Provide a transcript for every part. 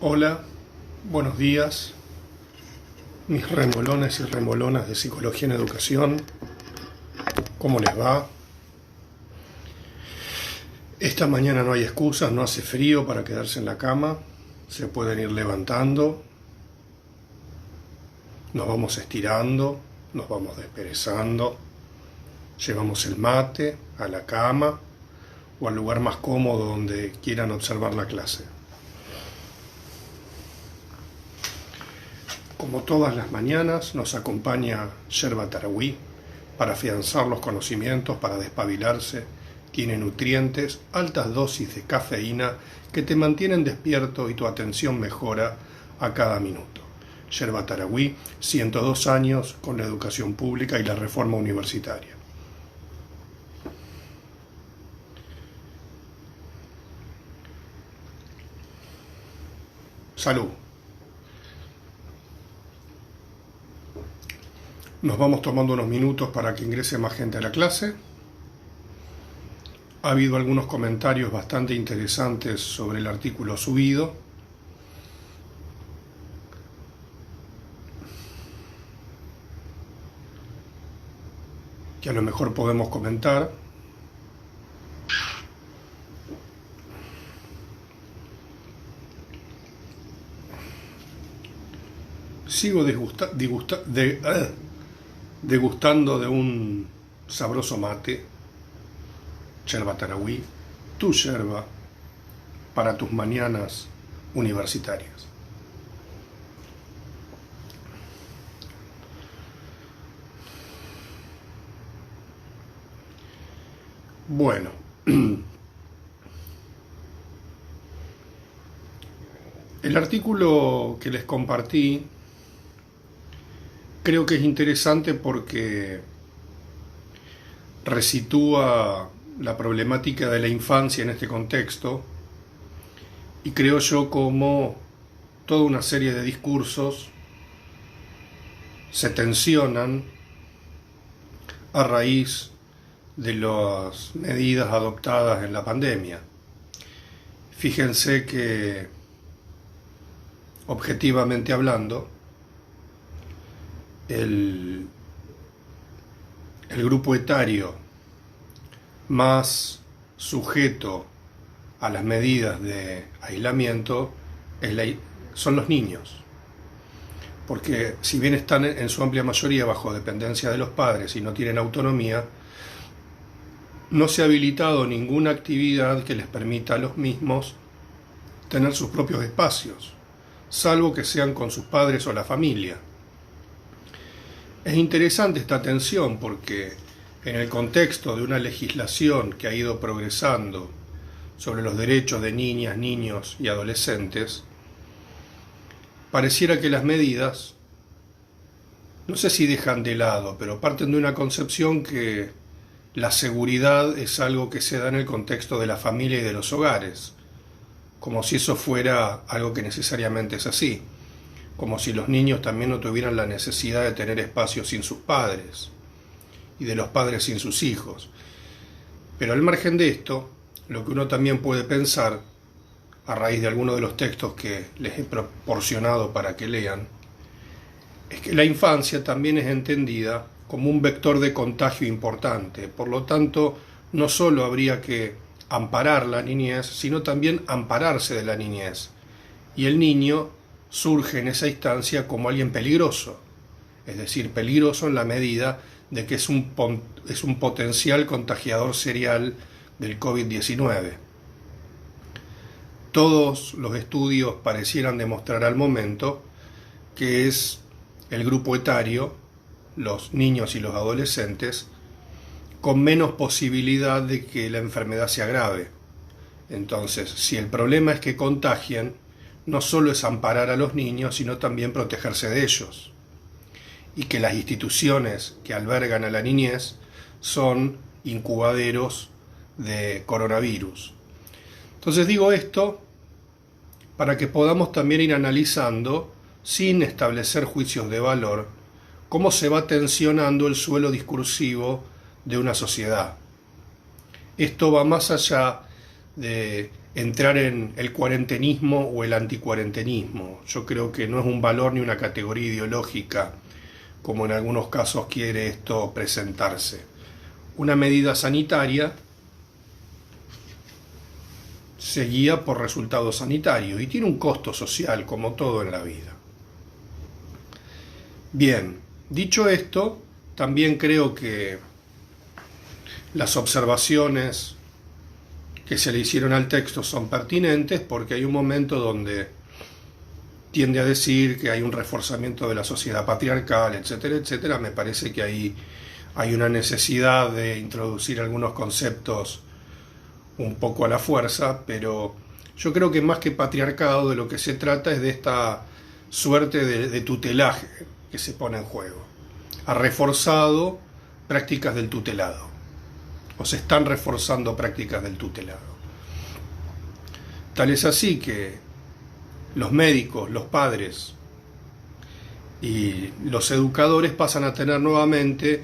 Hola, buenos días, mis remolones y remolonas de Psicología en Educación. ¿Cómo les va? Esta mañana no hay excusas, no hace frío para quedarse en la cama, se pueden ir levantando, nos vamos estirando, nos vamos desperezando, llevamos el mate a la cama o al lugar más cómodo donde quieran observar la clase. Como todas las mañanas, nos acompaña Yerba Tarahui para afianzar los conocimientos, para despabilarse. Tiene nutrientes, altas dosis de cafeína que te mantienen despierto y tu atención mejora a cada minuto. Yerba Tarahui, 102 años con la educación pública y la reforma universitaria. Salud. Nos vamos tomando unos minutos para que ingrese más gente a la clase. Ha habido algunos comentarios bastante interesantes sobre el artículo subido. Que a lo mejor podemos comentar. Sigo degustando de un sabroso mate, Yerba Tarahui, tu yerba para tus mañanas universitarias. Bueno, el artículo que les compartí creo que es interesante porque resitúa la problemática de la infancia en este contexto y creo yo como toda una serie de discursos se tensionan a raíz de las medidas adoptadas en la pandemia. Fíjense que, objetivamente hablando, el grupo etario más sujeto a las medidas de aislamiento son los niños, porque si bien están en su amplia mayoría bajo dependencia de los padres y no tienen autonomía, no se ha habilitado ninguna actividad que les permita a los mismos tener sus propios espacios, salvo que sean con sus padres o la familia. Es interesante esta tensión porque en el contexto de una legislación que ha ido progresando sobre los derechos de niñas, niños y adolescentes, pareciera que las medidas, no sé si dejan de lado, pero parten de una concepción que la seguridad es algo que se da en el contexto de la familia y de los hogares, como si eso fuera algo que necesariamente es así, como si los niños también no tuvieran la necesidad de tener espacios sin sus padres y de los padres sin sus hijos. Pero al margen de esto, lo que uno también puede pensar, a raíz de algunos de los textos que les he proporcionado para que lean, es que la infancia también es entendida como un vector de contagio importante. Por lo tanto, no solo habría que amparar la niñez, sino también ampararse de la niñez. Y el niño surge en esa instancia como alguien peligroso, es decir, peligroso en la medida de que es un potencial contagiador serial del COVID-19. Todos los estudios parecieran demostrar al momento que es el grupo etario, los niños y los adolescentes, con menos posibilidad de que la enfermedad se agrave. Entonces, si el problema es que contagien, no solo es amparar a los niños, sino también protegerse de ellos. Y que las instituciones que albergan a la niñez son incubaderos de coronavirus. Entonces digo esto para que podamos también ir analizando, sin establecer juicios de valor, cómo se va tensionando el suelo discursivo de una sociedad. Esto va más allá de entrar en el cuarentenismo o el anticuarentenismo. Yo creo que no es un valor ni una categoría ideológica, como en algunos casos quiere esto presentarse. Una medida sanitaria se guía por resultados sanitarios y tiene un costo social, como todo en la vida. Bien, dicho esto, también creo que las observaciones que se le hicieron al texto son pertinentes, porque hay un momento donde tiende a decir que hay un reforzamiento de la sociedad patriarcal, etcétera, etcétera. Me parece que ahí hay una necesidad de introducir algunos conceptos un poco a la fuerza, pero yo creo que más que patriarcado, de lo que se trata es de esta suerte de tutelaje que se pone en juego. Ha reforzado prácticas del tutelado, o se están reforzando prácticas del tutelado. Tal es así que los médicos, los padres y los educadores pasan a tener nuevamente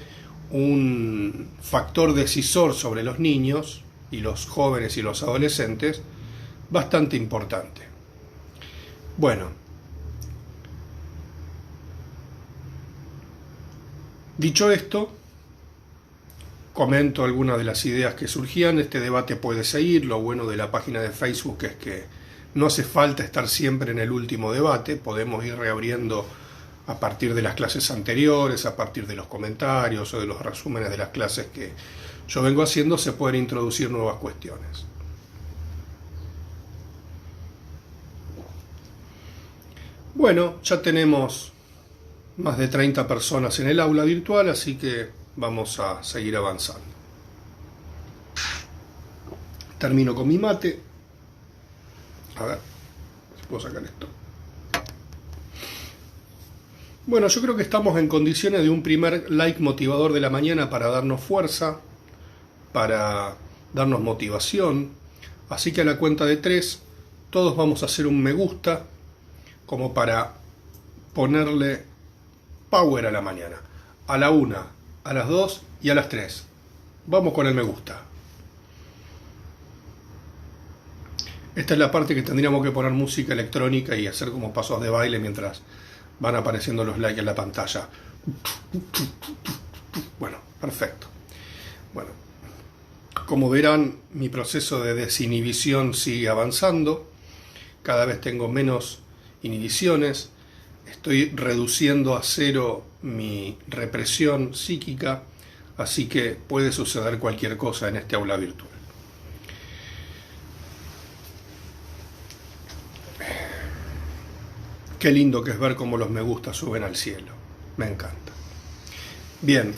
un factor decisor sobre los niños y los jóvenes y los adolescentes bastante importante. Bueno, dicho esto, comento algunas de las ideas que surgían. Este debate puede seguir. Lo bueno de la página de Facebook es que no hace falta estar siempre en el último debate. Podemos ir reabriendo a partir de las clases anteriores, a partir de los comentarios o de los resúmenes de las clases que yo vengo haciendo. Se pueden introducir nuevas cuestiones. Bueno, ya tenemos más de 30 personas en el aula virtual, así que vamos a seguir avanzando. Termino con mi mate. A ver si puedo sacar esto. Bueno, yo creo que estamos en condiciones de un primer like motivador de la mañana para darnos fuerza, para darnos motivación. Así que a la cuenta de 3, todos vamos a hacer un me gusta, como para ponerle power a la mañana. A la 1, a las 2 y a las 3. Vamos con el me gusta. Esta es la parte que tendríamos que poner música electrónica y hacer como pasos de baile mientras van apareciendo los likes en la pantalla. Bueno, perfecto. Bueno, como verán, mi proceso de desinhibición sigue avanzando. Cada vez tengo menos inhibiciones. Estoy reduciendo a cero mi represión psíquica, así que puede suceder cualquier cosa en este aula virtual. Qué lindo que es ver cómo los me gusta suben al cielo. Me encanta. Bien.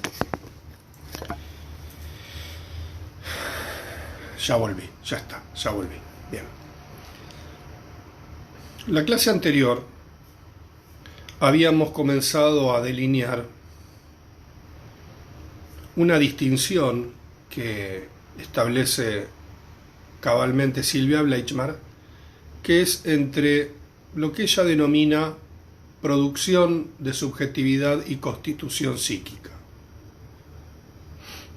Ya volví, ya está, ya volví. Bien. La clase anterior habíamos comenzado a delinear una distinción que establece cabalmente Sylvia Bleichmar, que es entre lo que ella denomina producción de subjetividad y constitución psíquica.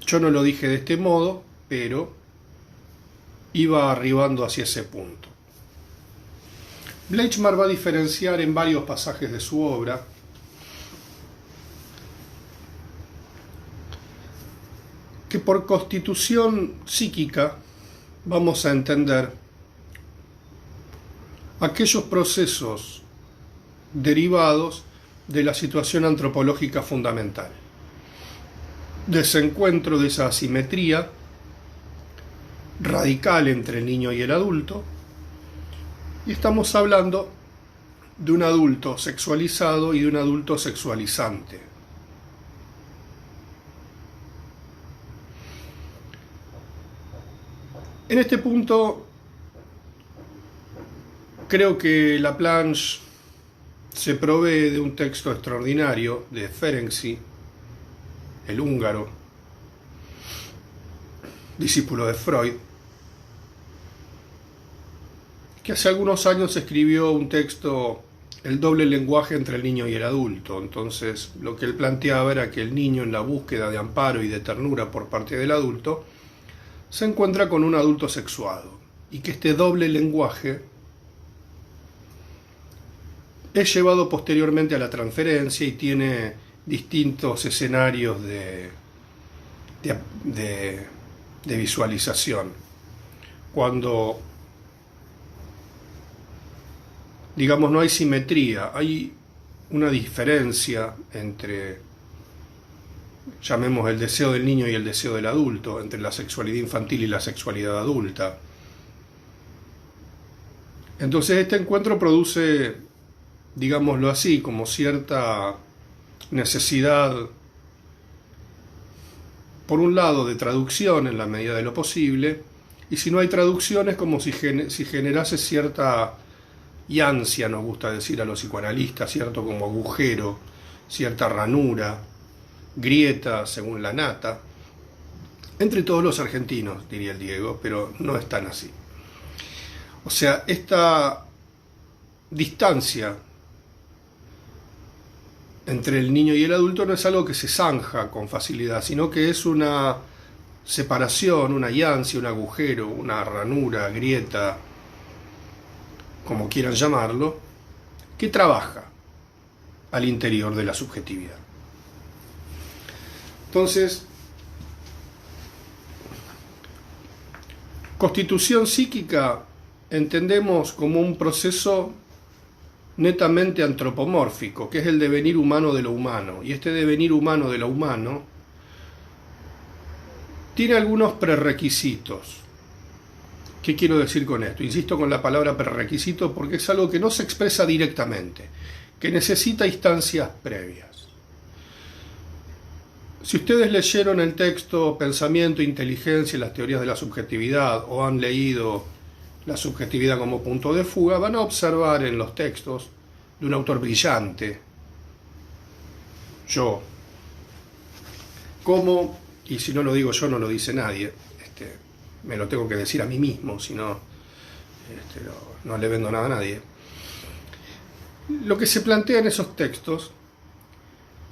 Yo no lo dije de este modo, pero iba arribando hacia ese punto. Bleichmar va a diferenciar en varios pasajes de su obra que por constitución psíquica vamos a entender aquellos procesos derivados de la situación antropológica fundamental, desencuentro de esa asimetría radical entre el niño y el adulto, y estamos hablando de un adulto sexualizado y de un adulto sexualizante. En este punto creo que Laplanche se provee de un texto extraordinario de Ferenczi, el húngaro, discípulo de Freud, que hace algunos años escribió un texto, El doble lenguaje entre el niño y el adulto. Entonces, lo que él planteaba era que el niño, en la búsqueda de amparo y de ternura por parte del adulto, se encuentra con un adulto sexuado. y que este doble lenguaje es llevado posteriormente a la transferencia y tiene distintos escenarios de visualización. Cuando, digamos, no hay simetría, hay una diferencia entre, llamemos, el deseo del niño y el deseo del adulto, entre la sexualidad infantil y la sexualidad adulta. Entonces este encuentro produce, digámoslo así, como cierta necesidad, por un lado, de traducción en la medida de lo posible, y si no hay traducción es como si generase cierta ansia, nos gusta decir a los psicoanalistas, cierto como agujero, cierta ranura, grieta, según la nata, entre todos los argentinos, diría el Diego, pero no es tan así. O sea, esta distancia entre el niño y el adulto no es algo que se zanja con facilidad, sino que es una separación, una ansia, un agujero, una ranura, grieta, como quieran llamarlo, que trabaja al interior de la subjetividad. Entonces, constitución psíquica entendemos como un proceso netamente antropomórfico, que es el devenir humano de lo humano. Y este devenir humano de lo humano tiene algunos prerequisitos. ¿Qué quiero decir con esto? Insisto con la palabra prerequisito porque es algo que no se expresa directamente, que necesita instancias previas. Si ustedes leyeron el texto Pensamiento, Inteligencia y las teorías de la subjetividad o han leído La subjetividad como punto de fuga, van a observar en los textos de un autor brillante, yo, cómo, y si no lo digo yo no lo dice nadie, me lo tengo que decir a mí mismo, si no, no le vendo nada a nadie. Lo que se plantea en esos textos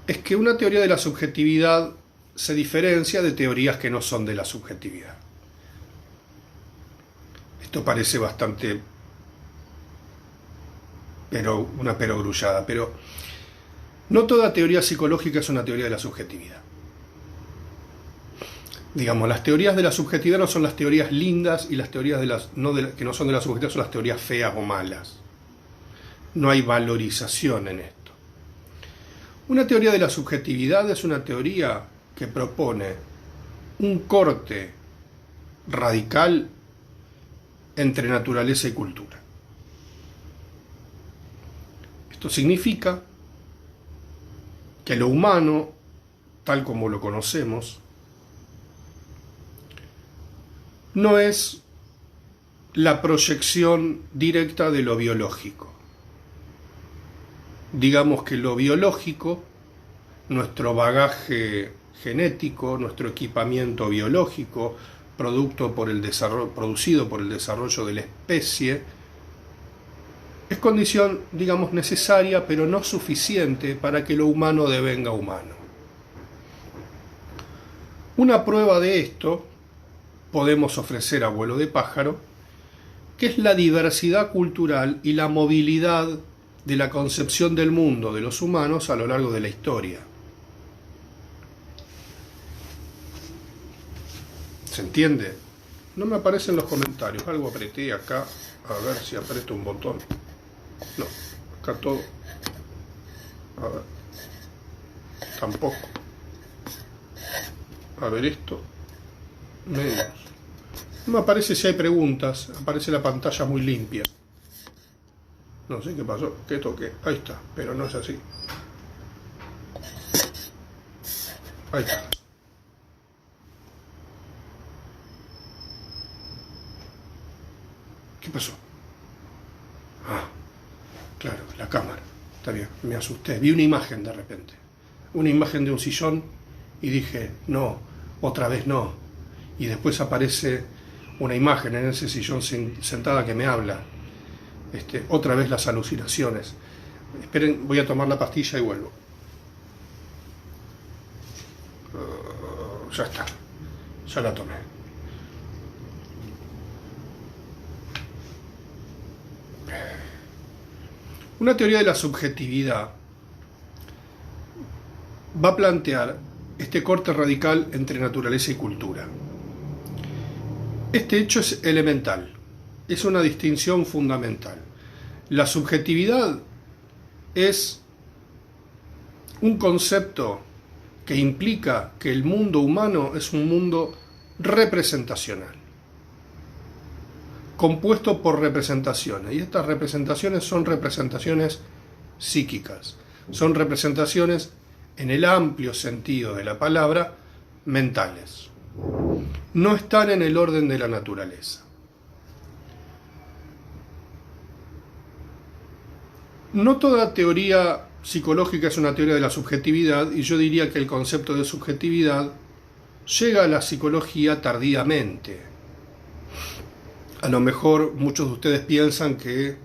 es que una teoría de la subjetividad se diferencia de teorías que no son de la subjetividad. Esto parece bastante una perogrullada, pero no toda teoría psicológica es una teoría de la subjetividad. Digamos, las teorías de la subjetividad no son las teorías lindas y las teorías que no son de la subjetividad son las teorías feas o malas. No hay valorización en esto. Una teoría de la subjetividad es una teoría que propone un corte radical entre naturaleza y cultura. Esto significa que lo humano, tal como lo conocemos, no es la proyección directa de lo biológico. Digamos que lo biológico, nuestro bagaje genético, nuestro equipamiento biológico, producido por el desarrollo de la especie, es condición, digamos, necesaria, pero no suficiente para que lo humano devenga humano. Una prueba de esto podemos ofrecer a vuelo de pájaro, que es la diversidad cultural y la movilidad de la concepción del mundo de los humanos a lo largo de la historia. ¿Se entiende? No me aparecen los comentarios. Algo apreté acá. A ver si aprieto un botón. No, acá todo. A ver. Tampoco. A ver esto. Menos. No me aparece si hay preguntas. Aparece la pantalla muy limpia. No sé qué pasó. ¿Qué toqué? Ahí está. Pero no es así. Ahí está. ¿Qué pasó? Ah, claro, la cámara. Está bien, me asusté. Vi una imagen de repente. Una imagen de un sillón y dije, no, otra vez no. Y después aparece una imagen en ese sillón sentada que me habla. Otra vez las alucinaciones. Esperen, voy a tomar la pastilla y vuelvo. Ya está. Ya la tomé. Una teoría de la subjetividad va a plantear este corte radical entre naturaleza y cultura. Este hecho es elemental, es una distinción fundamental. La subjetividad es un concepto que implica que el mundo humano es un mundo representacional, compuesto por representaciones, y estas representaciones son representaciones psíquicas, son representaciones en el amplio sentido de la palabra, mentales. No están en el orden de la naturaleza. No toda teoría psicológica es una teoría de la subjetividad, y yo diría que el concepto de subjetividad llega a la psicología tardíamente. A lo mejor muchos de ustedes piensan que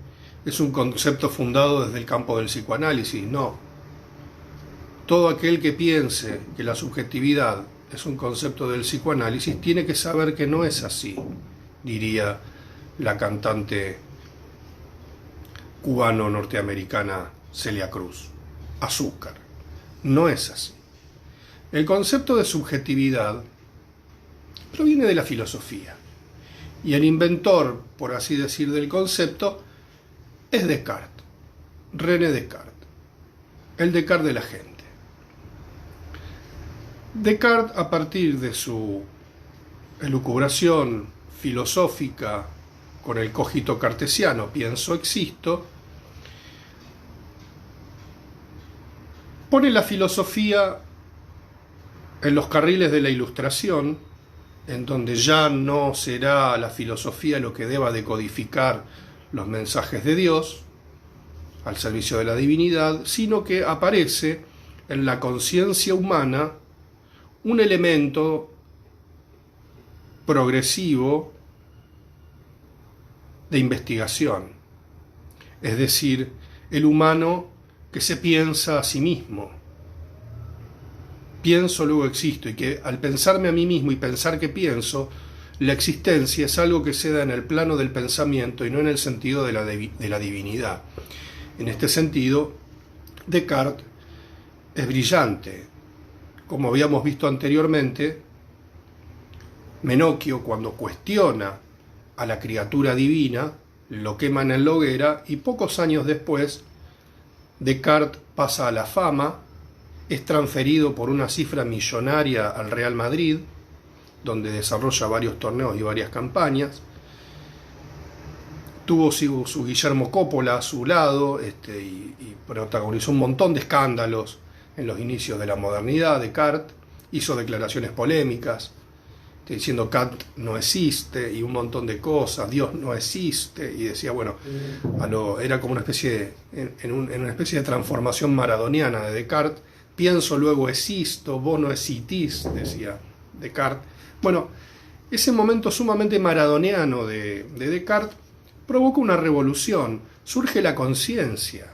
es un concepto fundado desde el campo del psicoanálisis. No. Todo aquel que piense que la subjetividad es un concepto del psicoanálisis tiene que saber que no es así, diría la cantante cubano-norteamericana Celia Cruz. Azúcar. No es así. El concepto de subjetividad proviene de la filosofía, y el inventor, por así decir, del concepto es Descartes, René Descartes, el Descartes de la gente. Descartes, a partir de su elucubración filosófica con el cogito cartesiano, pienso, existo, pone la filosofía en los carriles de la Ilustración, en donde ya no será la filosofía lo que deba decodificar los mensajes de Dios al servicio de la divinidad, sino que aparece en la conciencia humana un elemento progresivo de investigación, es decir, el humano que se piensa a sí mismo. Pienso, luego existo, y que al pensarme a mí mismo y pensar que pienso, la existencia es algo que se da en el plano del pensamiento y no en el sentido de la divinidad. En este sentido, Descartes es brillante. Como habíamos visto anteriormente, Menocchio, cuando cuestiona a la criatura divina, lo queman en la hoguera, y pocos años después Descartes pasa a la fama, es transferido por una cifra millonaria al Real Madrid, donde desarrolla varios torneos y varias campañas. Tuvo su Guillermo Coppola a su lado, y protagonizó un montón de escándalos en los inicios de la modernidad. Descartes hizo declaraciones polémicas, diciendo Kant no existe y un montón de cosas, Dios no existe, y decía, bueno, era como una especie en una especie de transformación maradoniana de Descartes. Pienso, luego existo, vos no existís, decía Descartes. Bueno, ese momento sumamente maradoniano de Descartes provoca una revolución, surge la conciencia,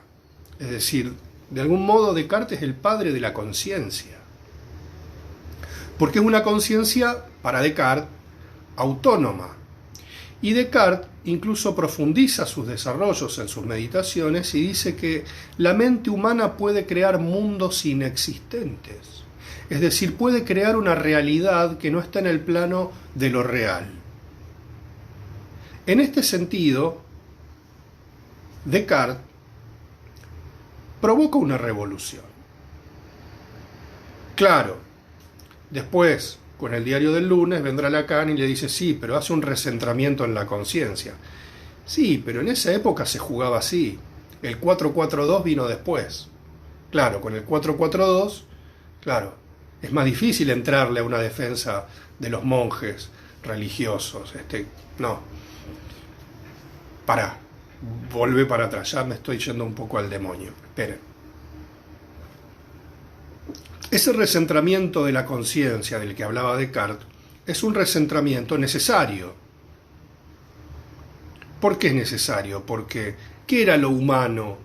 es decir, de algún modo Descartes es el padre de la conciencia, porque es una conciencia, para Descartes, autónoma. Y Descartes incluso profundiza sus desarrollos en sus meditaciones y dice que la mente humana puede crear mundos inexistentes, es decir, puede crear una realidad que no está en el plano de lo real. En este sentido, Descartes provoca una revolución. Claro, después, con el diario del lunes, vendrá Lacan y le dice, sí, pero hace un recentramiento en la conciencia. Sí, pero en esa época se jugaba así. El 442 vino después. Claro, con el 442, claro, es más difícil entrarle a una defensa de los monjes religiosos. No. Volvé para atrás, ya me estoy yendo un poco al demonio. Esperen. Ese recentramiento de la conciencia del que hablaba Descartes es un recentramiento necesario. ¿Por qué es necesario? Porque ¿qué era lo humano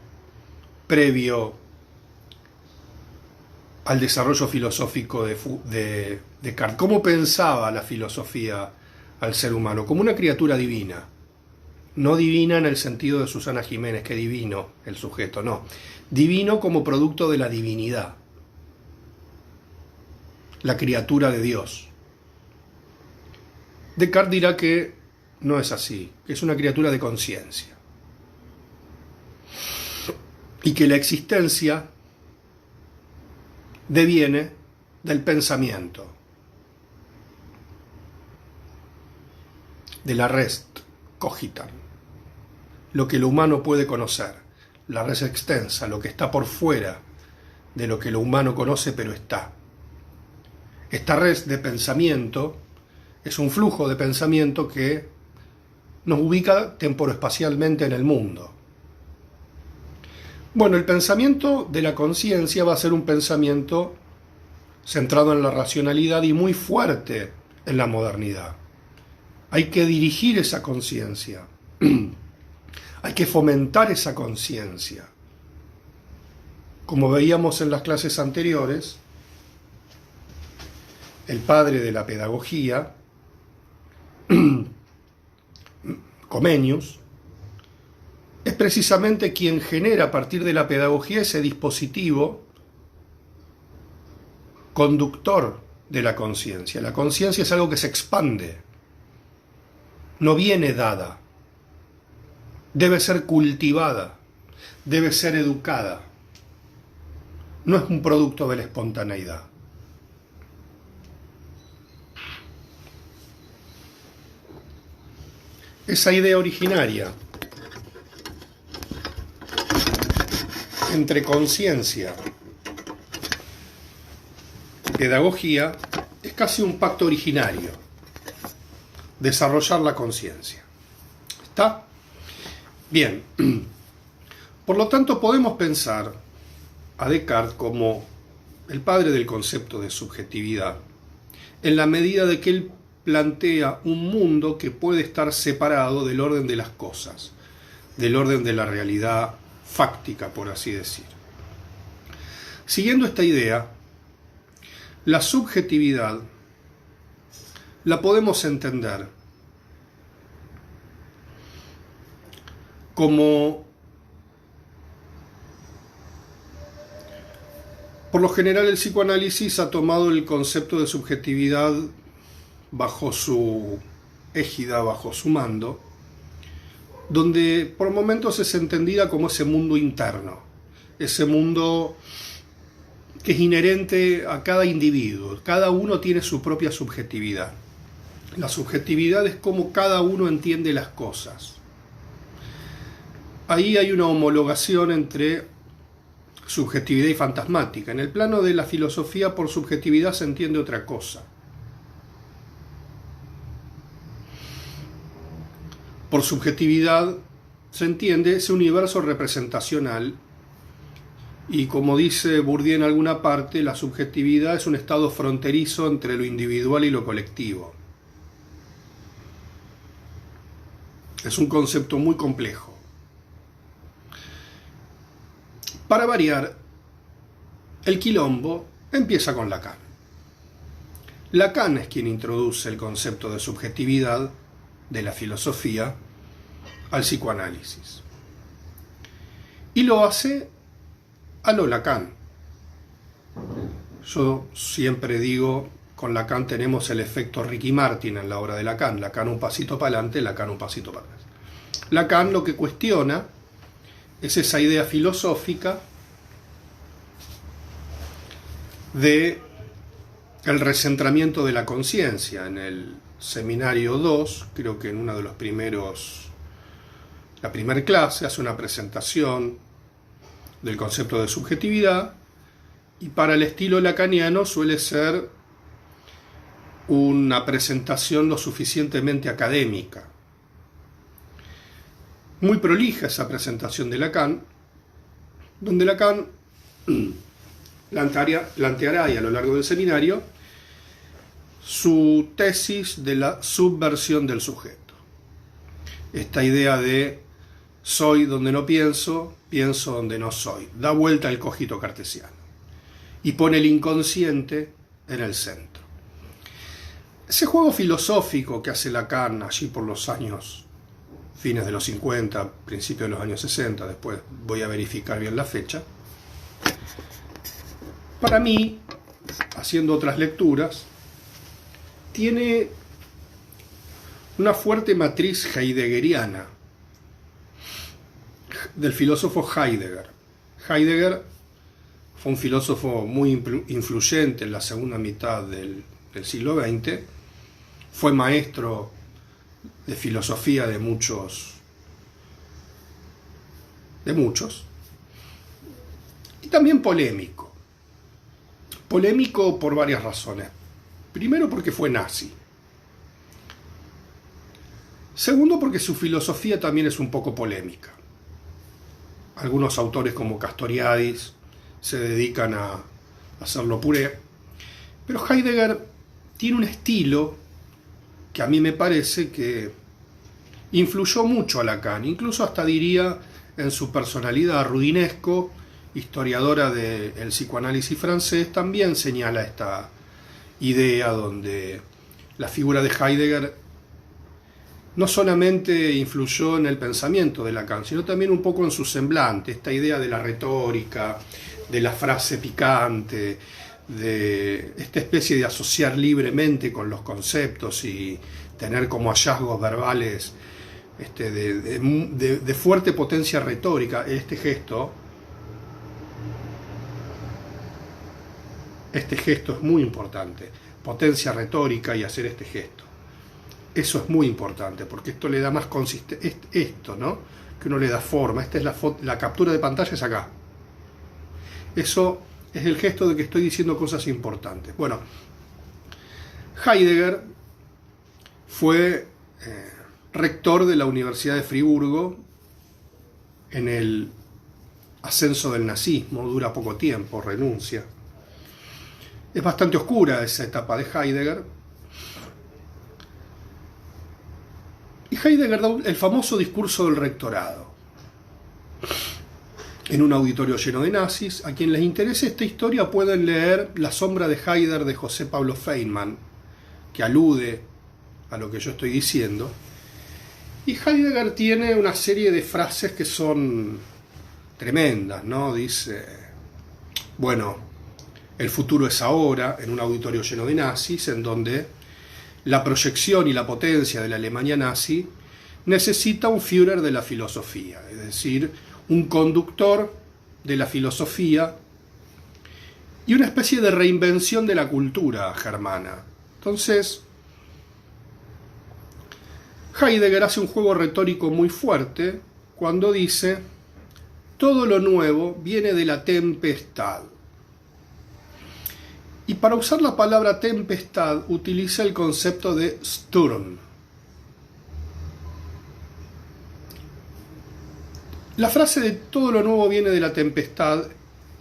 previo al desarrollo filosófico de Descartes? ¿Cómo pensaba la filosofía al ser humano? Como una criatura divina. No divina en el sentido de Susana Jiménez, que divino el sujeto, no. Divino como producto de la divinidad, la criatura de Dios. Descartes dirá que no es así, que es una criatura de conciencia. Y que la existencia deviene del pensamiento, de la res cogitans, lo que lo humano puede conocer, la res extensa, lo que está por fuera de lo que lo humano conoce, pero está. Esta res de pensamiento es un flujo de pensamiento que nos ubica temporoespacialmente en el mundo. Bueno, el pensamiento de la conciencia va a ser un pensamiento centrado en la racionalidad y muy fuerte en la modernidad. Hay que dirigir esa conciencia, hay que fomentar esa conciencia. Como veíamos en las clases anteriores, el padre de la pedagogía, Comenius, es precisamente quien genera a partir de la pedagogía ese dispositivo conductor de la conciencia. La conciencia es algo que se expande, no viene dada, debe ser cultivada, debe ser educada, no es un producto de la espontaneidad. Esa idea originaria entre conciencia y pedagogía es casi un pacto originario, desarrollar la conciencia. ¿Está? Bien. Por lo tanto, podemos pensar a Descartes como el padre del concepto de subjetividad, en la medida de que él plantea un mundo que puede estar separado del orden de las cosas, del orden de la realidad fáctica, por así decir. Siguiendo esta idea, la subjetividad la podemos entender como, por lo general, el psicoanálisis ha tomado el concepto de subjetividad bajo su égida, bajo su mando, donde por momentos es entendida como ese mundo interno, ese mundo que es inherente a cada individuo. Cada uno tiene su propia subjetividad. La subjetividad es como cada uno entiende las cosas. Ahí hay una homologación entre subjetividad y fantasmática. En el plano de la filosofía, por subjetividad se entiende otra cosa. Por subjetividad se entiende ese universo representacional y, como dice Bourdieu en alguna parte, la subjetividad es un estado fronterizo entre lo individual y lo colectivo. Es un concepto muy complejo. Para variar, el quilombo empieza con Lacan. Lacan es quien introduce el concepto de subjetividad de la filosofía al psicoanálisis. Y lo hace a lo Lacan. Yo siempre digo, con Lacan tenemos el efecto Ricky Martin en la obra de Lacan. Lacan un pasito para adelante, Lacan un pasito para atrás. Lacan lo que cuestiona es esa idea filosófica de el recentramiento de la conciencia. En el seminario 2, creo que en uno de los primeros, la primera clase, hace una presentación del concepto de subjetividad, y para el estilo lacaniano suele ser una presentación lo suficientemente académica. Muy prolija esa presentación de Lacan, donde Lacan planteará y a lo largo del seminario su tesis de la subversión del sujeto. Esta idea de soy donde no pienso, pienso donde no soy. Da vuelta el cogito cartesiano y pone el inconsciente en el centro. Ese juego filosófico que hace Lacan allí por los años fines de los 50, principios de los años 60, después voy a verificar bien la fecha. Para mí, haciendo otras lecturas, tiene una fuerte matriz heideggeriana del filósofo Heidegger. Heidegger fue un filósofo muy influyente en la segunda mitad del siglo XX, fue maestro de filosofía de muchos, y también polémico. Polémico por varias razones. Primero, porque fue nazi. Segundo, porque su filosofía también es un poco polémica. Algunos autores como Castoriadis se dedican a hacerlo puré. Pero Heidegger tiene un estilo que a mí me parece que influyó mucho a Lacan, incluso hasta diría en su personalidad. Rudinesco, historiadora del psicoanálisis francés, también señala esta idea donde la figura de Heidegger no solamente influyó en el pensamiento de Lacan, sino también un poco en su semblante, esta idea de la retórica, de la frase picante, de esta especie de asociar libremente con los conceptos y tener como hallazgos verbales de fuerte potencia retórica. Este gesto es muy importante, potencia retórica y hacer este gesto. Eso es muy importante, porque esto le da más consistencia, esto, ¿no? Que uno le da forma. Esta es la captura de pantalla, es acá. Eso es el gesto de que estoy diciendo cosas importantes. Bueno, Heidegger fue rector de la Universidad de Friburgo en el ascenso del nazismo, dura poco tiempo, renuncia. Es bastante oscura esa etapa de Heidegger. Y Heidegger da el famoso discurso del rectorado en un auditorio lleno de nazis. A quien les interese esta historia pueden leer La sombra de Heidegger de José Pablo Feynman, que alude a lo que yo estoy diciendo. Y Heidegger tiene una serie de frases que son tremendas, ¿no? Dice, bueno, el futuro es ahora, en un auditorio lleno de nazis, en donde la proyección y la potencia de la Alemania nazi necesita un Führer de la filosofía, es decir, un conductor de la filosofía y una especie de reinvención de la cultura germana. Entonces, Heidegger hace un juego retórico muy fuerte cuando dice: todo lo nuevo viene de la tempestad. Y para usar la palabra tempestad utiliza el concepto de Sturm. La frase de todo lo nuevo viene de la tempestad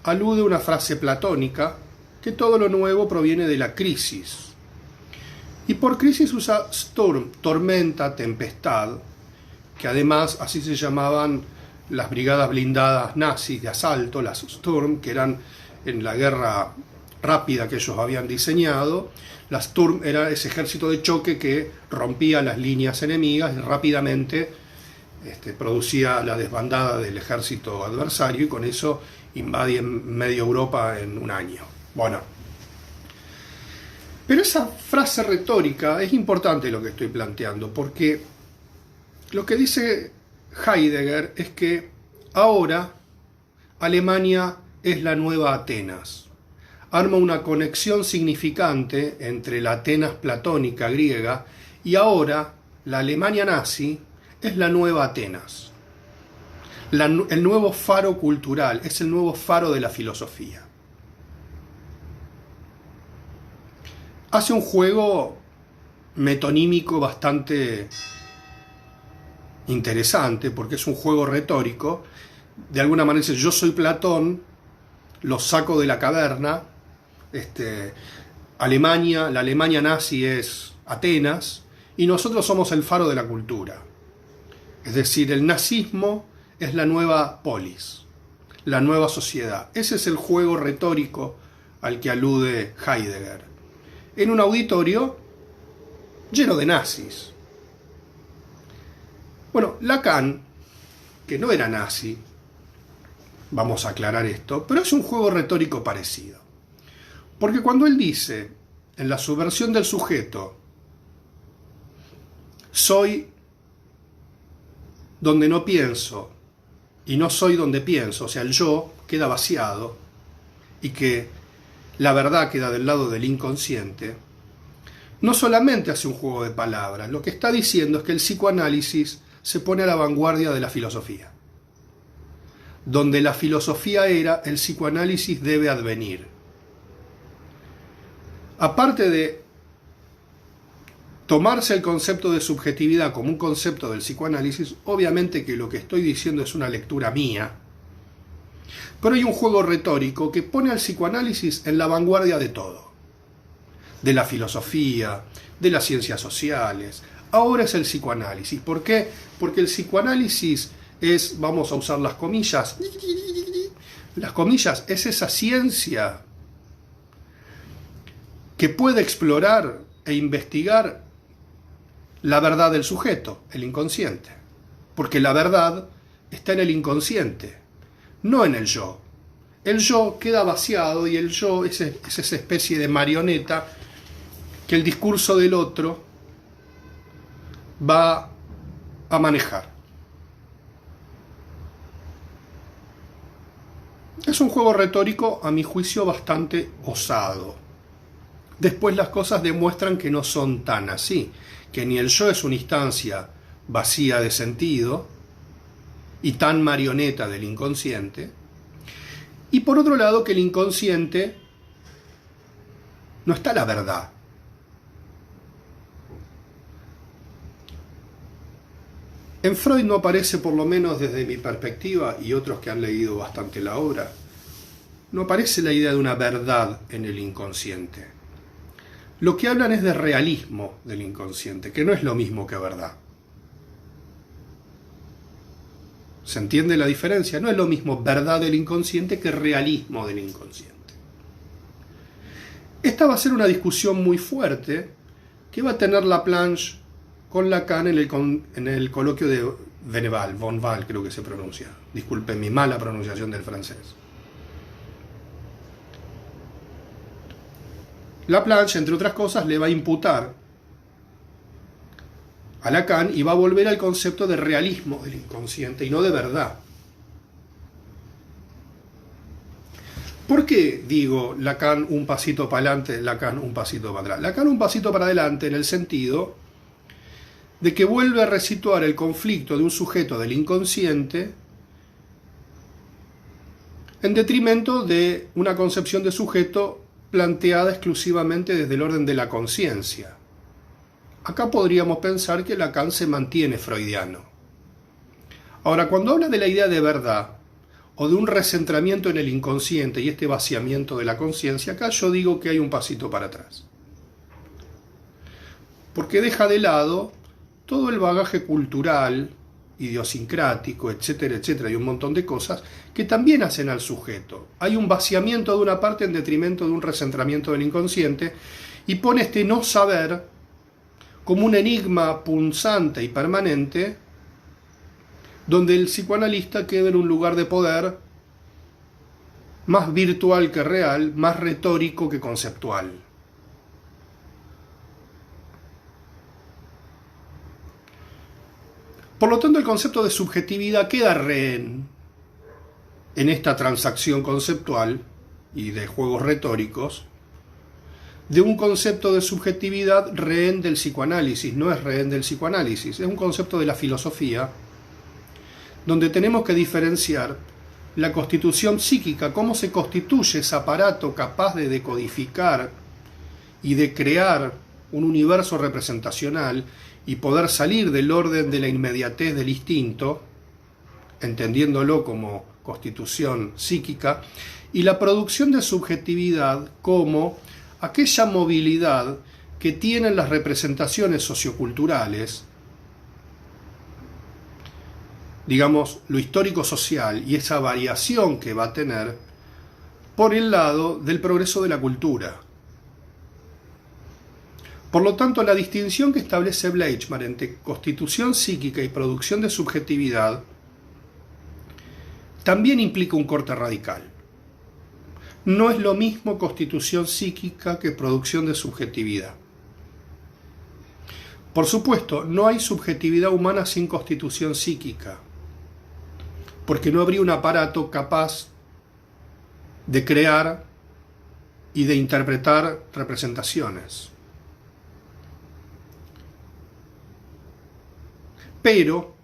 alude a una frase platónica, que todo lo nuevo proviene de la crisis. Y por crisis usa Sturm, tormenta, tempestad, que además así se llamaban las brigadas blindadas nazis de asalto, las Sturm, que eran en la guerra rápida que ellos habían diseñado. La Sturm era ese ejército de choque que rompía las líneas enemigas y rápidamente producía la desbandada del ejército adversario, y con eso invadía media Europa en un año. Bueno, pero esa frase retórica es importante lo que estoy planteando, porque lo que dice Heidegger es que ahora Alemania es la nueva Atenas. Arma una conexión significante entre la Atenas platónica griega y ahora la Alemania nazi es la nueva Atenas. El nuevo faro cultural, es el nuevo faro de la filosofía. Hace un juego metonímico bastante interesante, porque es un juego retórico. De alguna manera dice: yo soy Platón, lo saco de la caverna. Alemania, la Alemania nazi es Atenas, y nosotros somos el faro de la cultura. Es decir, el nazismo es la nueva polis, la nueva sociedad. Ese es el juego retórico al que alude Heidegger, en un auditorio lleno de nazis. Bueno, Lacan, que no era nazi, vamos a aclarar esto, pero es un juego retórico parecido. Porque cuando él dice, en la subversión del sujeto, soy donde no pienso y no soy donde pienso, o sea, el yo queda vaciado y que la verdad queda del lado del inconsciente, no solamente hace un juego de palabras, lo que está diciendo es que el psicoanálisis se pone a la vanguardia de la filosofía. Donde la filosofía era, el psicoanálisis debe advenir. Aparte de tomarse el concepto de subjetividad como un concepto del psicoanálisis, obviamente que lo que estoy diciendo es una lectura mía, pero hay un juego retórico que pone al psicoanálisis en la vanguardia de todo. De la filosofía, de las ciencias sociales. Ahora es el psicoanálisis. ¿Por qué? Porque el psicoanálisis es, vamos a usar las comillas, es esa ciencia que puede explorar e investigar la verdad del sujeto, el inconsciente. Porque la verdad está en el inconsciente, no en el yo. El yo queda vaciado y el yo es esa especie de marioneta que el discurso del otro va a manejar. Es un juego retórico, a mi juicio, bastante osado. Después las cosas demuestran que no son tan así, que ni el yo es una instancia vacía de sentido y tan marioneta del inconsciente, y por otro lado que el inconsciente no está la verdad. En Freud no aparece, por lo menos desde mi perspectiva, y otros que han leído bastante la obra, no aparece la idea de una verdad en el inconsciente. Lo que hablan es de realismo del inconsciente, que no es lo mismo que verdad. ¿Se entiende la diferencia? No es lo mismo verdad del inconsciente que realismo del inconsciente. Esta va a ser una discusión muy fuerte que va a tener Laplanche con Lacan en el coloquio de Bonneval, Bonneval creo que se pronuncia. Disculpen mi mala pronunciación del francés. Laplanche, entre otras cosas, le va a imputar a Lacan y va a volver al concepto de realismo del inconsciente y no de verdad. ¿Por qué digo Lacan un pasito para adelante, Lacan un pasito para atrás? Lacan un pasito para adelante en el sentido de que vuelve a resituar el conflicto de un sujeto del inconsciente en detrimento de una concepción de sujeto planteada exclusivamente desde el orden de la conciencia. Acá podríamos pensar que Lacan se mantiene freudiano. Ahora, cuando habla de la idea de verdad o de un recentramiento en el inconsciente y este vaciamiento de la conciencia, acá yo digo que hay un pasito para atrás. Porque deja de lado todo el bagaje cultural, idiosincrático, etcétera, etcétera, y un montón de cosas que también hacen al sujeto. Hay un vaciamiento de una parte en detrimento de un recentramiento del inconsciente y pone este no saber como un enigma punzante y permanente donde el psicoanalista queda en un lugar de poder más virtual que real, más retórico que conceptual. Por lo tanto, el concepto de subjetividad queda rehén en esta transacción conceptual y de juegos retóricos de un concepto de subjetividad rehén del psicoanálisis. No es rehén del psicoanálisis, es un concepto de la filosofía donde tenemos que diferenciar la constitución psíquica, cómo se constituye ese aparato capaz de decodificar y de crear un universo representacional y poder salir del orden de la inmediatez del instinto, entendiéndolo como constitución psíquica, y la producción de subjetividad como aquella movilidad que tienen las representaciones socioculturales, digamos, lo histórico-social y esa variación que va a tener por el lado del progreso de la cultura. Por lo tanto, la distinción que establece Bleichmann entre constitución psíquica y producción de subjetividad también implica un corte radical. No es lo mismo constitución psíquica que producción de subjetividad. Por supuesto, no hay subjetividad humana sin constitución psíquica, porque no habría un aparato capaz de crear y de interpretar representaciones. Pero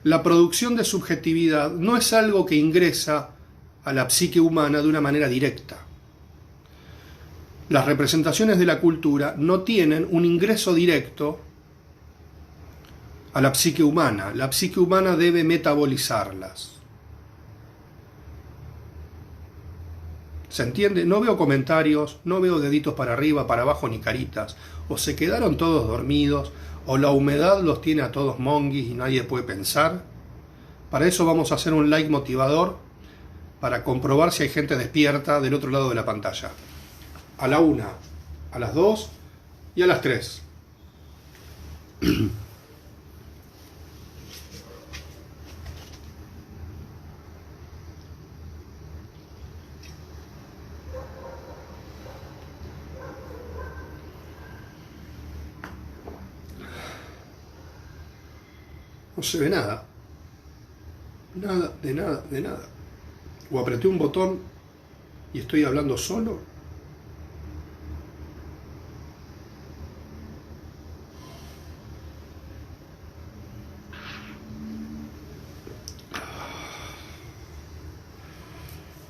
la producción de subjetividad no es algo que ingresa a la psique humana de una manera directa. Las representaciones de la cultura no tienen un ingreso directo a la psique humana. La psique humana debe metabolizarlas. ¿Se entiende? No veo comentarios, no veo deditos para arriba, para abajo, ni caritas. O se quedaron todos dormidos, o la humedad los tiene a todos monguis y nadie puede pensar. Para eso vamos a hacer un like motivador, para comprobar si hay gente despierta del otro lado de la pantalla. A la 1, a las 2 y a las 3. No se ve nada. Nada, de nada, de nada. O apreté un botón y estoy hablando solo.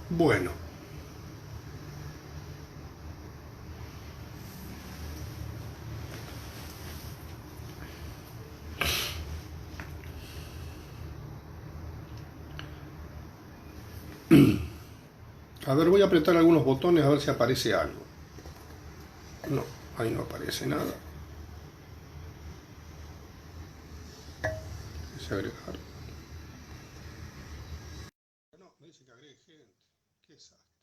Bueno. A ver, voy a apretar algunos botones a ver si aparece algo. No, ahí no aparece nada. Agregar. No, me dice que agregue gente. Qué desastre.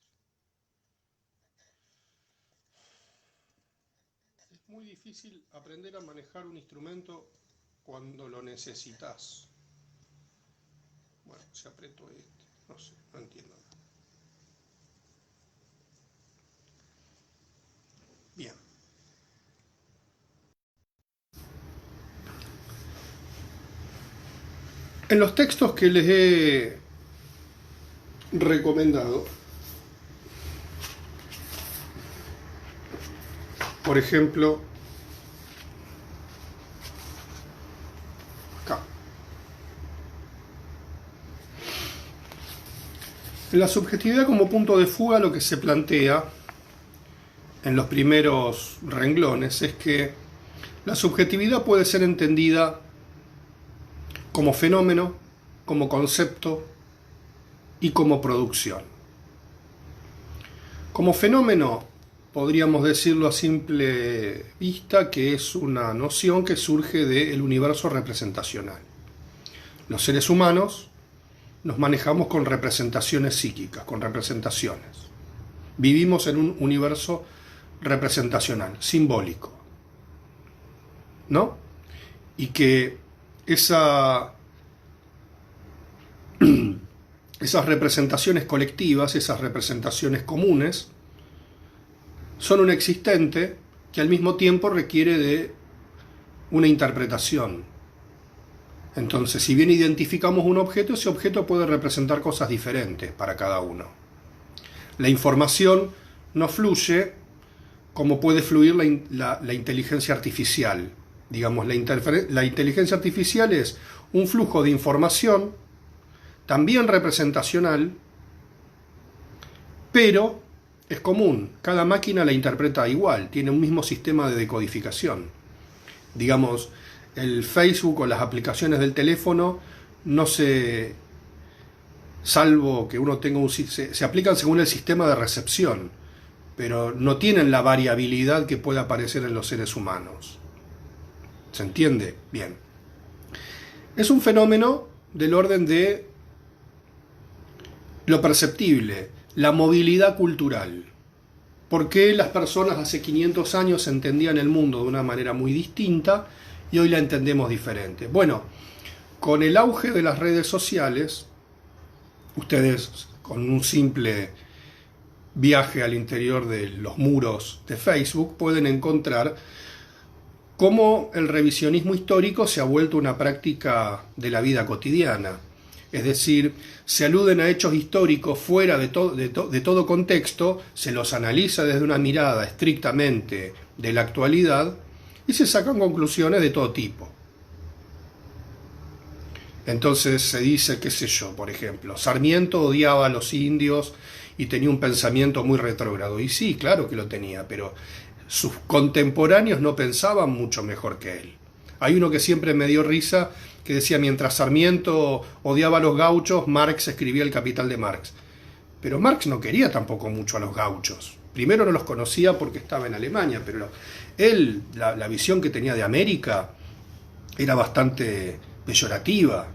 Es muy difícil aprender a manejar un instrumento cuando lo necesitas. Bueno, se apretó este. No sé, no entiendo nada. Bien. En los textos que les he recomendado, por ejemplo, acá. En la subjetividad como punto de fuga, lo que se plantea en los primeros renglones es que la subjetividad puede ser entendida como fenómeno, como concepto y como producción. Como fenómeno, podríamos decirlo a simple vista que es una noción que surge del universo representacional. Los seres humanos nos manejamos con representaciones psíquicas, con representaciones. Vivimos en un universo representacional, simbólico, ¿no? Y que esas representaciones colectivas, esas representaciones comunes, son un existente que al mismo tiempo requiere de una interpretación. Entonces, si bien identificamos un objeto, ese objeto puede representar cosas diferentes para cada uno. La información no fluye como puede fluir la inteligencia artificial. Digamos, la inteligencia artificial es un flujo de información, también representacional, pero es común. Cada máquina la interpreta igual, tiene un mismo sistema de decodificación. Digamos, el Facebook o las aplicaciones del teléfono no se... salvo que uno tenga se aplican según el sistema de recepción, pero no tienen la variabilidad que puede aparecer en los seres humanos. ¿Se entiende? Bien. Es un fenómeno del orden de lo perceptible, la movilidad cultural. por qué las personas hace 500 años entendían el mundo de una manera muy distinta y hoy la entendemos diferente. Bueno, con el auge de las redes sociales, ustedes con un simple viaje al interior de los muros de Facebook pueden encontrar cómo el revisionismo histórico se ha vuelto una práctica de la vida cotidiana. Es decir, se aluden a hechos históricos fuera de todo contexto, se los analiza desde una mirada estrictamente de la actualidad y se sacan conclusiones de todo tipo. Entonces se dice, qué sé yo, por ejemplo, Sarmiento odiaba a los indios y tenía un pensamiento muy retrógrado. Y sí, claro que lo tenía, pero sus contemporáneos no pensaban mucho mejor que él. Hay uno que siempre me dio risa, que decía, mientras Sarmiento odiaba a los gauchos, Marx escribía El Capital de Marx. Pero Marx no quería tampoco mucho a los gauchos. Primero no los conocía porque estaba en Alemania, pero él, la visión que tenía de América era bastante peyorativa.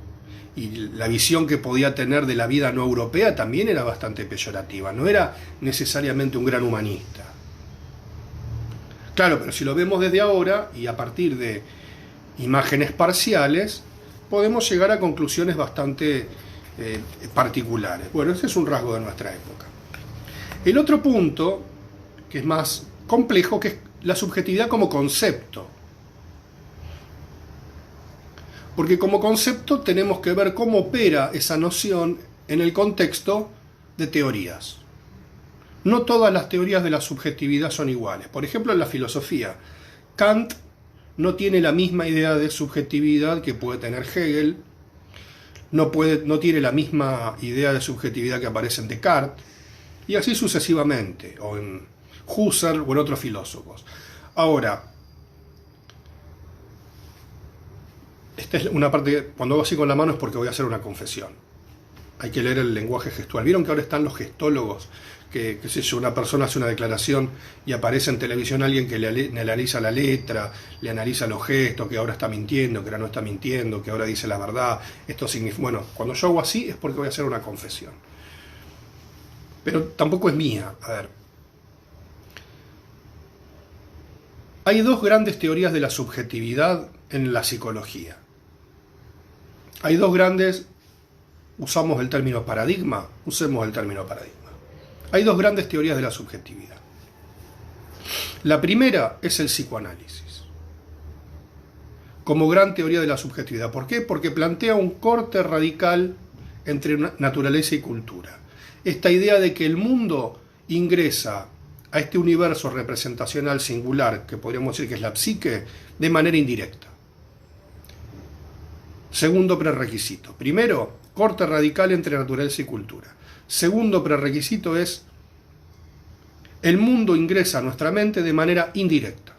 Y la visión que podía tener de la vida no europea también era bastante peyorativa. No era necesariamente un gran humanista. Claro, pero si lo vemos desde ahora y a partir de imágenes parciales, podemos llegar a conclusiones bastante particulares. Bueno, ese es un rasgo de nuestra época. El otro punto, que es más complejo, que es la subjetividad como concepto. Porque como concepto tenemos que ver cómo opera esa noción en el contexto de teorías. No todas las teorías de la subjetividad son iguales. Por ejemplo, en la filosofía, Kant no tiene la misma idea de subjetividad que puede tener Hegel, no tiene la misma idea de subjetividad que aparece en Descartes, y así sucesivamente, o en Husserl o en otros filósofos. Ahora, esta es una parte que cuando hago así con la mano es porque voy a hacer una confesión. Hay que leer el lenguaje gestual. ¿Vieron que ahora están los gestólogos? Que, qué sé yo, una persona hace una declaración y aparece en televisión alguien que le analiza la letra, le analiza los gestos, que ahora está mintiendo, que ahora no está mintiendo, que ahora dice la verdad. Esto significa, bueno, cuando yo hago así es porque voy a hacer una confesión. Pero tampoco es mía. A ver. Hay dos grandes teorías de la subjetividad en la psicología. Hay dos grandes, usamos el término paradigma, usemos el término paradigma. Hay dos grandes teorías de la subjetividad. La primera es el psicoanálisis, como gran teoría de la subjetividad. ¿Por qué? Porque plantea un corte radical entre naturaleza y cultura. Esta idea de que el mundo ingresa a este universo representacional singular, que podríamos decir que es la psique, de manera indirecta. Segundo prerequisito. Primero, corte radical entre naturaleza y cultura. Segundo prerequisito es, el mundo ingresa a nuestra mente de manera indirecta.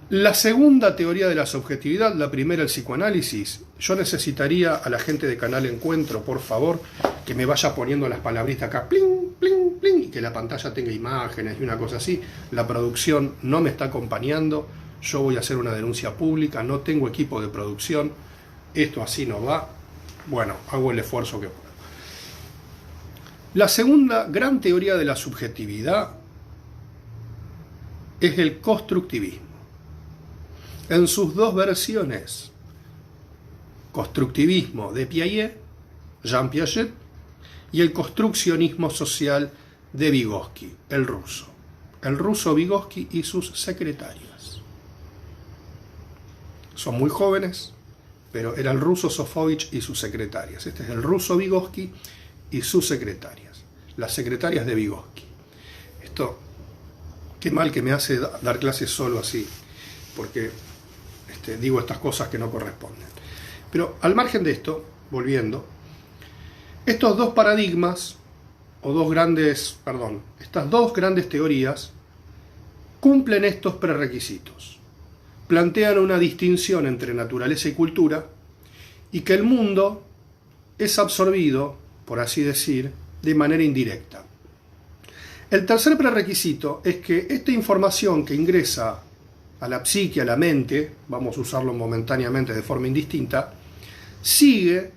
La segunda teoría de la subjetividad, la primera el psicoanálisis, yo necesitaría a la gente de Canal Encuentro, por favor, que me vaya poniendo las palabritas acá, pling, pling, pling, y que la pantalla tenga imágenes y una cosa así. La producción no me está acompañando, yo voy a hacer una denuncia pública, no tengo equipo de producción, esto así no va. Bueno, hago el esfuerzo que puedo. La segunda gran teoría de la subjetividad es el constructivismo. En sus dos versiones, constructivismo de Piaget, Jean Piaget, y el construccionismo social de Vygotsky, el ruso Vygotsky y sus secretarias. Son muy jóvenes, pero era el ruso Sofovich y sus secretarias. Este es el ruso Vygotsky y sus secretarias, las secretarias de Vygotsky. Esto, qué mal que me hace dar clases solo así, porque digo estas cosas que no corresponden. Pero al margen de esto, volviendo, estos dos paradigmas, estas dos grandes teorías, cumplen estos prerequisitos. Plantean una distinción entre naturaleza y cultura, y que el mundo es absorbido, por así decir, de manera indirecta. El tercer prerequisito es que esta información que ingresa a la psique, a la mente, vamos a usarlo momentáneamente de forma indistinta, sigue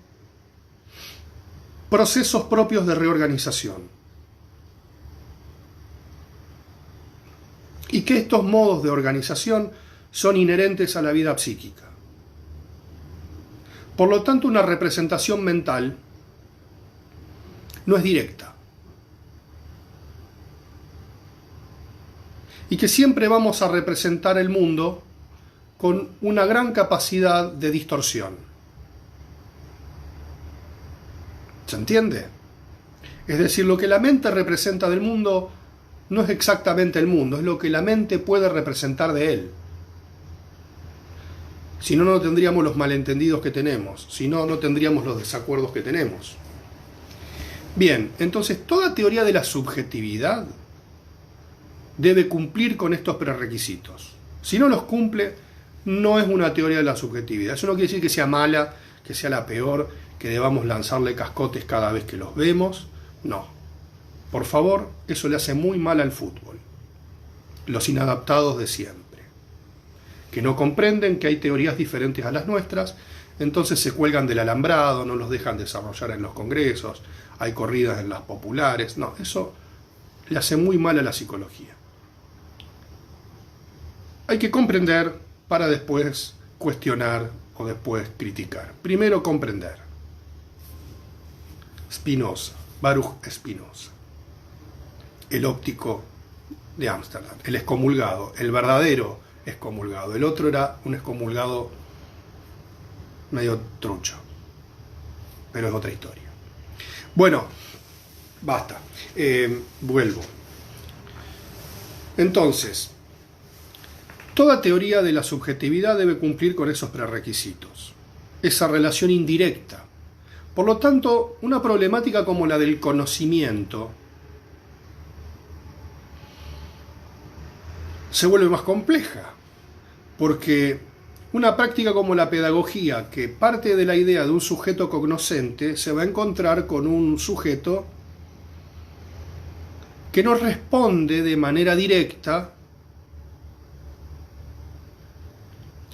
procesos propios de reorganización. Y que estos modos de organización son inherentes a la vida psíquica. Por lo tanto, una representación mental no es directa. Y que siempre vamos a representar el mundo con una gran capacidad de distorsión. ¿Se entiende? Es decir, lo que la mente representa del mundo no es exactamente el mundo, es lo que la mente puede representar de él. Si no, no tendríamos los malentendidos que tenemos, si no, no tendríamos los desacuerdos que tenemos. Bien, entonces toda teoría de la subjetividad debe cumplir con estos prerequisitos. Si no los cumple, no es una teoría de la subjetividad. Eso no quiere decir que sea mala, que sea la peor, que debamos lanzarle cascotes cada vez que los vemos. No. Por favor, eso le hace muy mal al fútbol. Los inadaptados de siempre, que no comprenden que hay teorías diferentes a las nuestras, entonces se cuelgan del alambrado, no los dejan desarrollar en los congresos, hay corridas en las populares. No, eso le hace muy mal a la psicología. Hay que comprender para después cuestionar o después criticar. Primero comprender. Spinoza, Baruch Spinoza, el óptico de Ámsterdam, el excomulgado, el verdadero excomulgado. El otro era un excomulgado medio trucho, pero es otra historia. Bueno, basta, vuelvo. Entonces, toda teoría de la subjetividad debe cumplir con esos prerequisitos, esa relación indirecta. Por lo tanto, una problemática como la del conocimiento se vuelve más compleja, porque una práctica como la pedagogía, que parte de la idea de un sujeto cognoscente, se va a encontrar con un sujeto que no responde de manera directa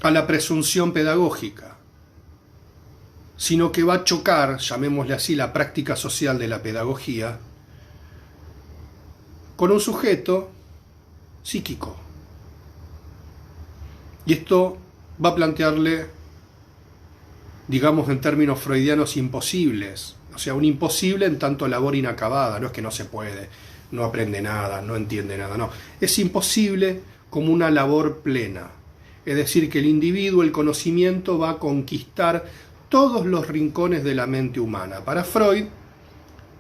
a la presunción pedagógica, sino que va a chocar, llamémosle así, la práctica social de la pedagogía, con un sujeto psíquico. Y esto va a plantearle, digamos en términos freudianos, imposibles. O sea, un imposible en tanto labor inacabada. No es que no se puede, no aprende nada, no entiende nada, no. Es imposible como una labor plena. Es decir, que el individuo, el conocimiento, va a conquistar todos los rincones de la mente humana. Para Freud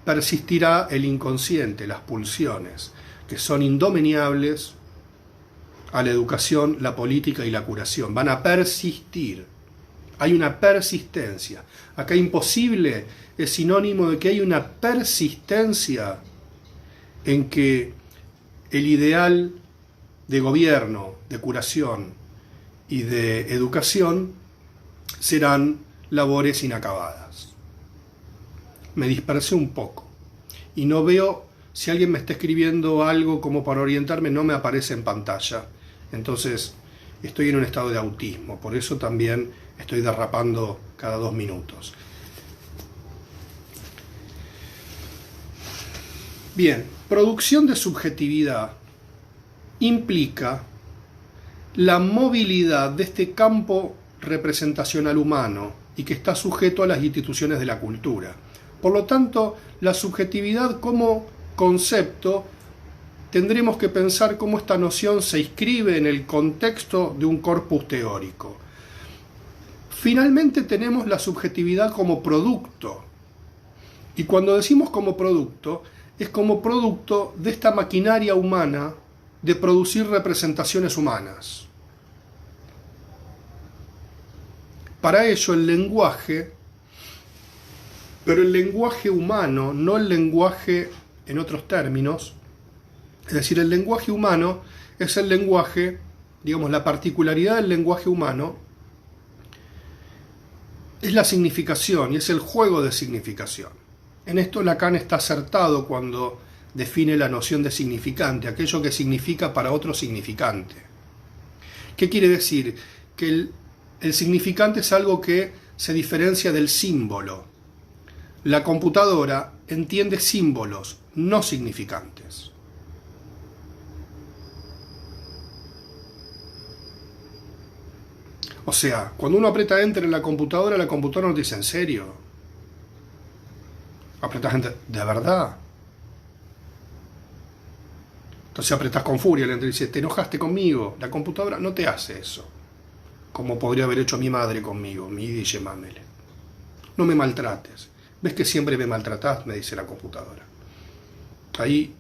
persistirá el inconsciente, las pulsiones, que son indomeñables a la educación, la política y la curación. Van a persistir. Hay una persistencia. Acá imposible es sinónimo de que hay una persistencia en que el ideal de gobierno, de curación y de educación serán labores inacabadas. Me dispersé un poco y no veo, si alguien me está escribiendo algo como para orientarme, no me aparece en pantalla. Entonces estoy en un estado de autismo, por eso también estoy derrapando cada 2 minutos. Bien, producción de subjetividad implica la movilidad de este campo representacional humano y que está sujeto a las instituciones de la cultura. Por lo tanto, la subjetividad como concepto, tendremos que pensar cómo esta noción se inscribe en el contexto de un corpus teórico. Finalmente tenemos la subjetividad como producto. Y cuando decimos como producto, es como producto de esta maquinaria humana de producir representaciones humanas. Para ello el lenguaje, pero el lenguaje humano, no el lenguaje en otros términos, es decir, el lenguaje humano es el lenguaje, digamos, la particularidad del lenguaje humano es la significación y es el juego de significación. En esto Lacan está acertado cuando define la noción de significante, aquello que significa para otro significante. ¿Qué quiere decir? Que el significante es algo que se diferencia del símbolo. La computadora entiende símbolos, no significantes. O sea, cuando uno aprieta Enter en la computadora no te dice ¿en serio? Apretas Enter, ¿de verdad? Entonces apretás con furia el Enter y dice, ¿te enojaste conmigo? La computadora no te hace eso. Como podría haber hecho mi madre conmigo, mi Dice Mamele. No me maltrates. ¿Ves que siempre me maltratás? Me dice la computadora. Ahí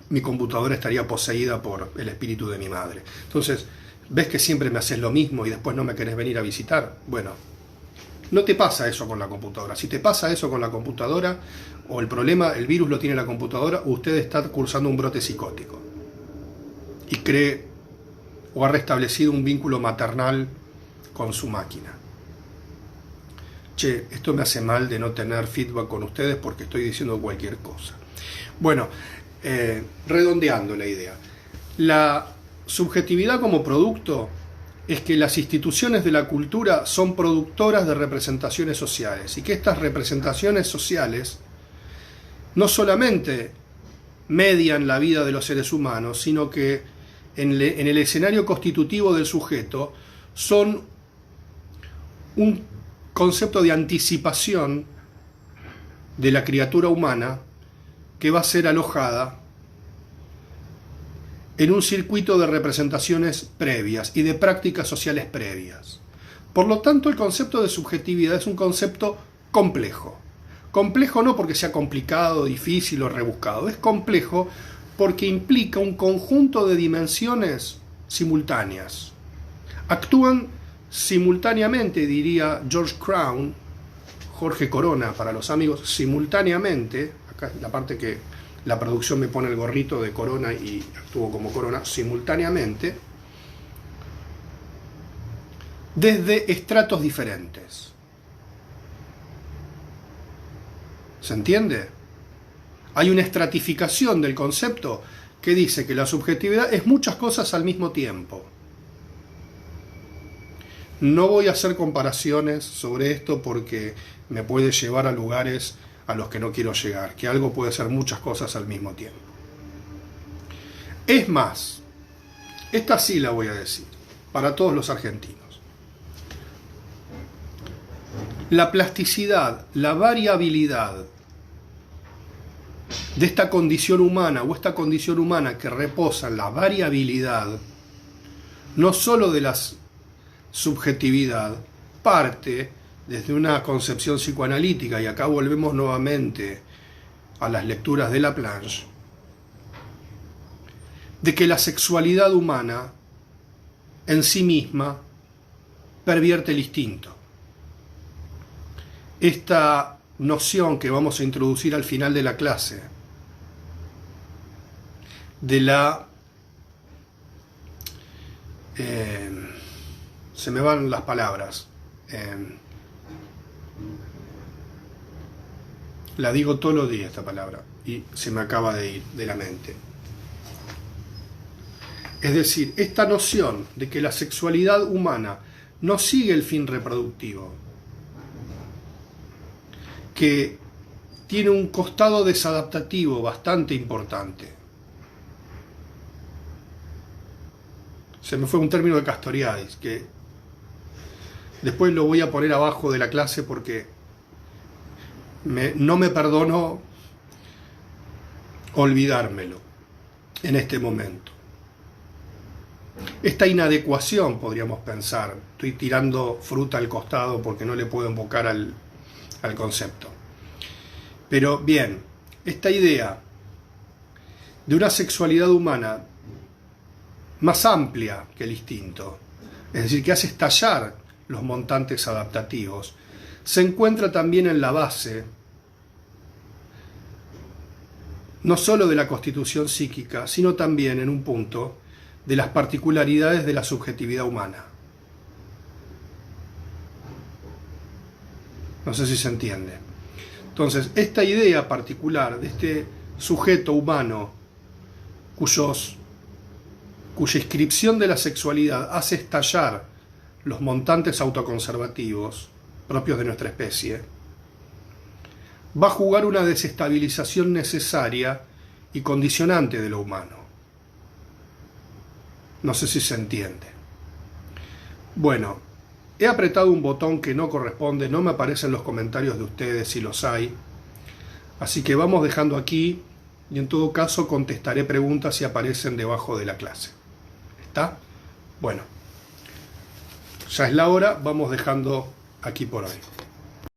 mi computadora estaría poseída por el espíritu de mi madre. Entonces, ¿ves que siempre me haces lo mismo y después no me querés venir a visitar? Bueno, no te pasa eso con la computadora. Si te pasa eso con la computadora, o el problema, el virus lo tiene la computadora, usted está cursando un brote psicótico. Y cree, o ha restablecido un vínculo maternal con su máquina. Che, esto me hace mal de no tener feedback con ustedes porque estoy diciendo cualquier cosa. Bueno, redondeando la idea. La subjetividad como producto es que las instituciones de la cultura son productoras de representaciones sociales y que estas representaciones sociales no solamente median la vida de los seres humanos, sino que en el escenario constitutivo del sujeto son un concepto de anticipación de la criatura humana que va a ser alojada en un circuito de representaciones previas y de prácticas sociales previas. Por lo tanto, el concepto de subjetividad es un concepto complejo. Complejo no porque sea complicado, difícil o rebuscado, es complejo porque implica un conjunto de dimensiones simultáneas. Actúan simultáneamente, diría George Crown, Jorge Corona para los amigos, simultáneamente, acá es la parte que la producción me pone el gorrito de Corona y actúo como Corona, simultáneamente, desde estratos diferentes. ¿Se entiende? Hay una estratificación del concepto que dice que la subjetividad es muchas cosas al mismo tiempo. No voy a hacer comparaciones sobre esto porque me puede llevar a lugares a los que no quiero llegar, que algo puede ser muchas cosas al mismo tiempo. Es más, esta sí la voy a decir, para todos los argentinos. La plasticidad, la variabilidad de esta condición humana o esta condición humana que reposa en la variabilidad, no solo de la subjetividad, parte desde una concepción psicoanalítica, y acá volvemos nuevamente a las lecturas de Laplanche, de que la sexualidad humana en sí misma pervierte el instinto. Esta noción que vamos a introducir al final de la clase, de la... se me van las palabras. La digo todos los días esta palabra y se me acaba de ir de la mente. Es decir, esta noción de que la sexualidad humana no sigue el fin reproductivo, que tiene un costado desadaptativo bastante importante. Se me fue un término de Castoriadis, que después lo voy a poner abajo de la clase porque no me perdono olvidármelo en este momento. Esta inadecuación, podríamos pensar, estoy tirando fruta al costado porque no le puedo invocar al concepto. Pero bien, esta idea de una sexualidad humana más amplia que el instinto, es decir, que hace estallar los montantes adaptativos, se encuentra también en la base no solo de la constitución psíquica, sino también en un punto de las particularidades de la subjetividad humana. No sé si se entiende. Entonces, esta idea particular de este sujeto humano cuya inscripción de la sexualidad hace estallar los montantes autoconservativos propios de nuestra especie, va a jugar una desestabilización necesaria y condicionante de lo humano. No sé si se entiende. Bueno, he apretado un botón que no corresponde, no me aparecen los comentarios de ustedes si los hay, así que vamos dejando aquí y en todo caso contestaré preguntas si aparecen debajo de la clase. ¿Está? Bueno, ya es la hora, vamos dejando aquí por hoy.